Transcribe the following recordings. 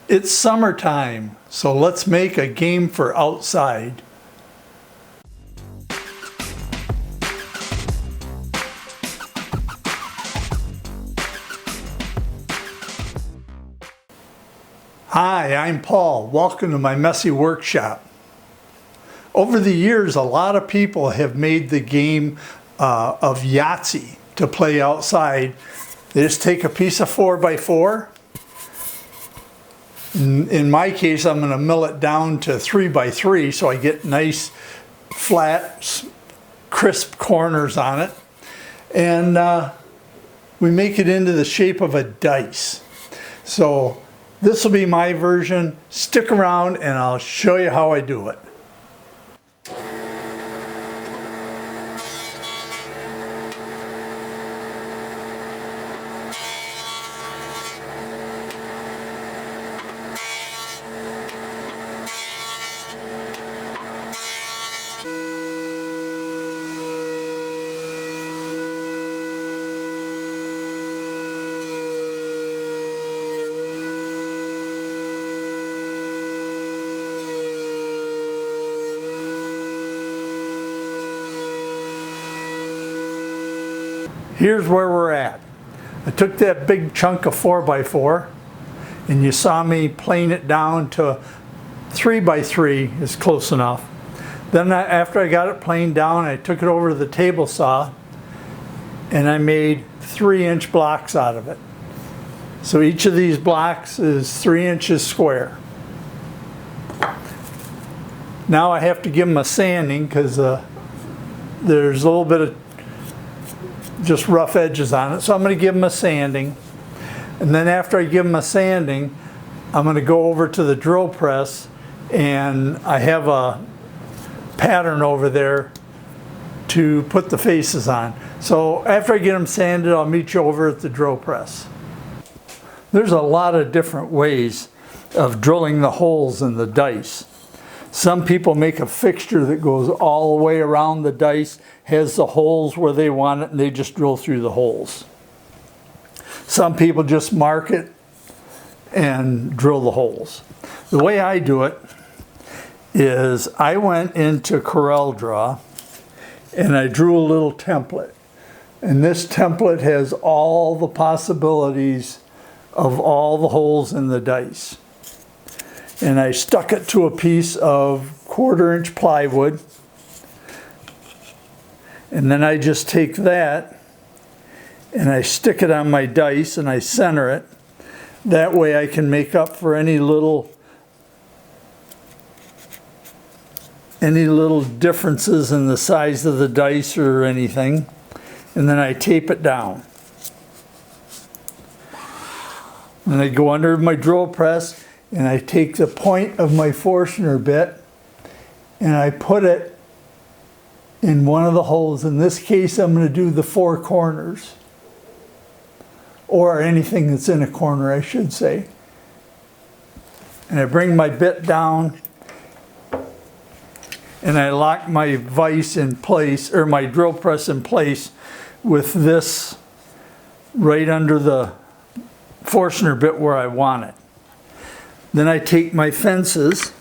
It's summertime, so let's make a game for outside. Hi, I'm Paul. Welcome to my messy workshop. Over the years, a lot of people have made the game of Yahtzee to play outside. They just take a piece of 4x4. In my case, I'm going to mill it down to 3x3 so I get nice, flat, crisp corners on it. And we make it into the shape of a dice. So this will be my version. Stick around and I'll show you how I do it. Here's where we're at. I took that big chunk of 4x4 and you saw me plane it down to 3x3 is close enough. Then after I got it planed down, I took it over to the table saw and I made 3-inch blocks out of it. So each of these blocks is 3 inches square. Now I have to give them a sanding because there's a little bit of just rough edges on it. So I'm going to give them a sanding. And then after I give them a sanding, I'm going to go over to the drill press and I have a pattern over there to put the faces on. So after I get them sanded, I'll meet you over at the drill press. There's a lot of different ways of drilling the holes in the dice. Some people make a fixture that goes all the way around the dice, has the holes where they want it, and they just drill through the holes. Some people just mark it and drill the holes. The way I do it is I went into CorelDRAW and I drew a little template. And this template has all the possibilities of all the holes in the dice. And I stuck it to a piece of 1/4-inch plywood. And then I just take that and I stick it on my dice and I center it. That way I can make up for any little differences in the size of the dice or anything. And then I tape it down. And I go under my drill press and I take the point of my Forstner bit and I put it in one of the holes. In this case, I'm going to do the 4 corners. Or anything that's in a corner, I should say. And I bring my bit down and I lock my vise in place, or my drill press in place, with this right under the Forstner bit where I want it. Then I take my fences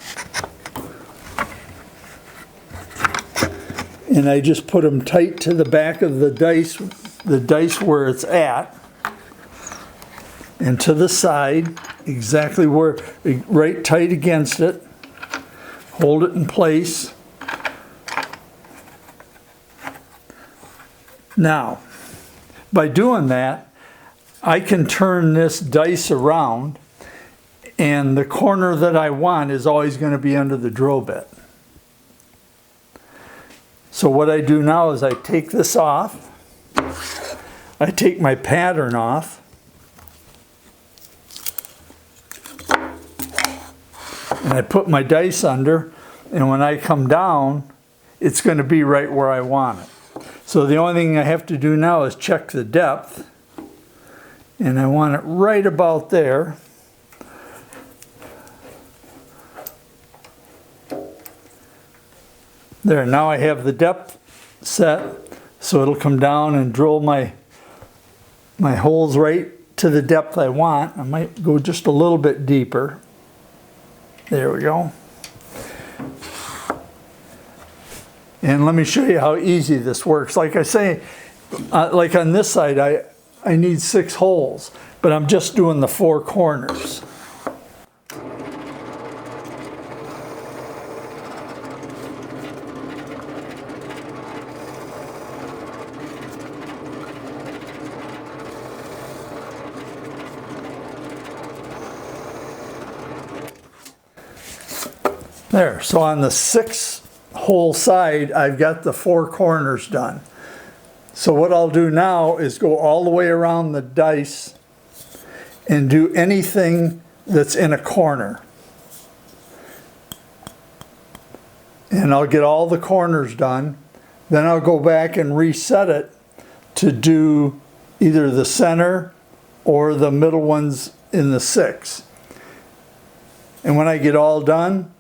and I just put them tight to the back of the dice where it's at, and to the side, exactly where, right tight against it. Hold it in place. Now, by doing that, I can turn this dice around and the corner that I want is always going to be under the drill bit. So what I do now is I take this off, I take my pattern off, and I put my dice under, and when I come down, it's going to be right where I want it. So the only thing I have to do now is check the depth, and I want it right about there. There, now I have the depth set, so it'll come down and drill my holes right to the depth I want. I might go just a little bit deeper. There we go. And let me show you how easy this works. Like I say, like on this side, I need 6 holes, but I'm just doing the 4 corners. There, so on the 6 hole side, I've got the 4 corners done. So what I'll do now is go all the way around the dice and do anything that's in a corner. And I'll get all the corners done. Then I'll go back and reset it to do either the center or the middle ones in the 6. And when I get all done,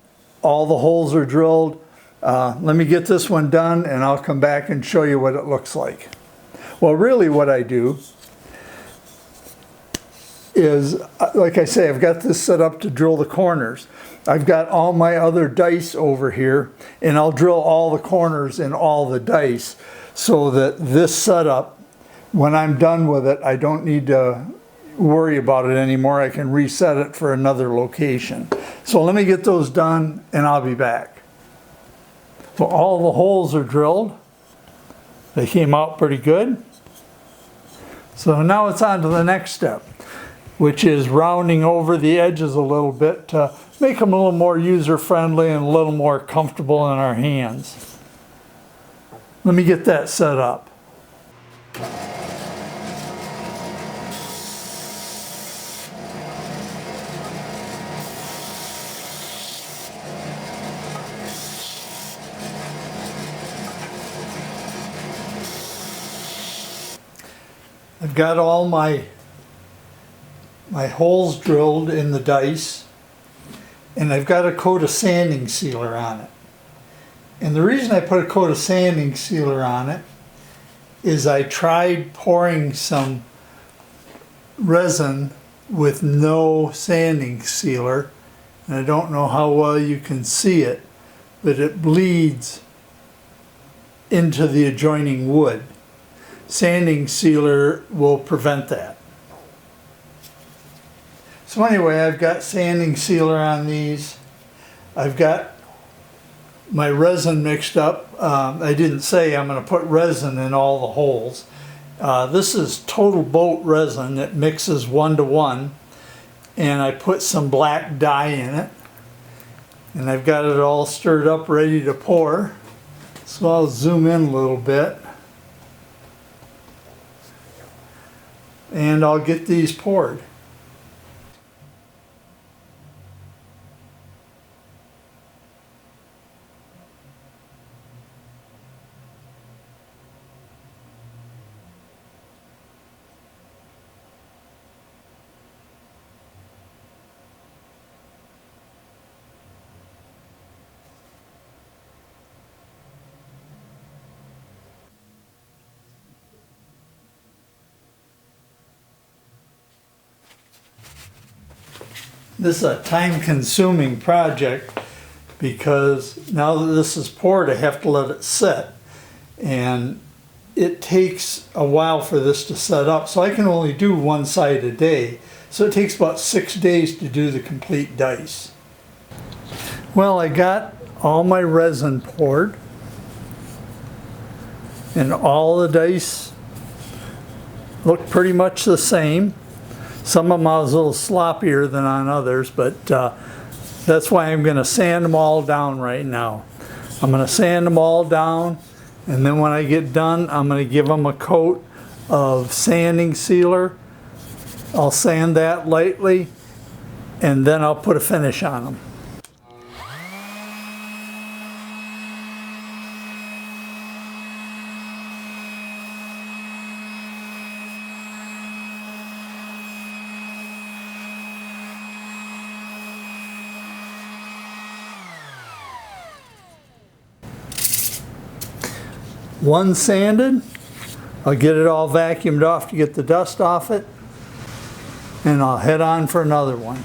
all the holes are drilled. Let me get this one done and I'll come back and show you what it looks like. Well, really what I do is, like I say, I've got this set up to drill the corners. I've got all my other dice over here and I'll drill all the corners in all the dice so that this setup, when I'm done with it, I don't need to worry about it anymore. I can reset it for another location. So let me get those done and I'll be back. So all the holes are drilled. They came out pretty good. So now it's on to the next step, which is rounding over the edges a little bit to make them a little more user-friendly and a little more comfortable in our hands. Let me get that set up. I've got all my holes drilled in the dice, and I've got a coat of sanding sealer on it. And the reason I put a coat of sanding sealer on it is I tried pouring some resin with no sanding sealer, and I don't know how well you can see it, but it bleeds into the adjoining wood. Sanding sealer will prevent that. So anyway, I've got sanding sealer on these. I've got my resin mixed up. I didn't say I'm going to put resin in all the holes. This is Total Boat resin. It mixes 1:1, and I put some black dye in it. And I've got it all stirred up, ready to pour. So I'll zoom in a little bit. And I'll get these poured. This is a time-consuming project because now that this is poured, I have to let it sit. And it takes a while for this to set up, so I can only do one side a day. So it takes about 6 days to do the complete dice. Well, I got all my resin poured, and all the dice look pretty much the same. Some of them I was a little sloppier than on others, but that's why I'm going to sand them all down right now. I'm going to sand them all down, and then when I get done, I'm going to give them a coat of sanding sealer. I'll sand that lightly, and then I'll put a finish on them. One sanded, I'll get it all vacuumed off to get the dust off it, and I'll head on for another one.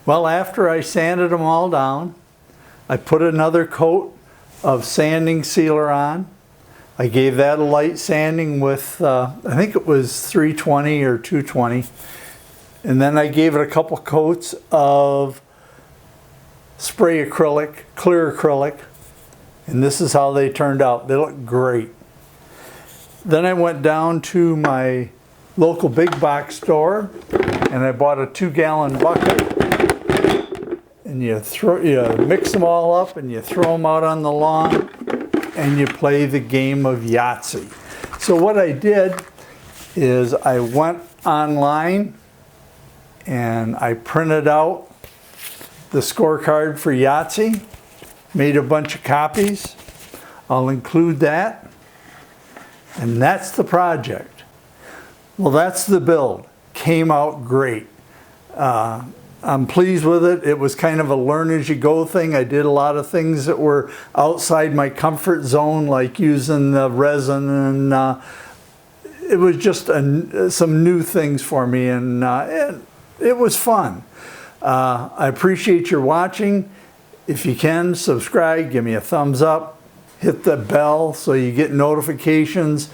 Well, after I sanded them all down, I put another coat of sanding sealer on. I gave that a light sanding with, I think it was 320 or 220. And then I gave it a couple coats of spray acrylic, clear acrylic. And this is how they turned out. They look great. Then I went down to my local big box store and I bought a 2-gallon bucket. And you mix them all up and you throw them out on the lawn and you play the game of Yahtzee. So what I did is I went online and I printed out the scorecard for Yahtzee, made a bunch of copies. I'll include that. And that's the project. Well, that's the build. Came out great. I'm pleased with it. It was kind of a learn as you go thing. I did a lot of things that were outside my comfort zone, like using the resin, and it was just some new things for me, and it was fun. I appreciate your watching. If you can, subscribe, give me a thumbs up, hit the bell so you get notifications.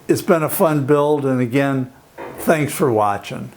It's been a fun build, and again, thanks for watching.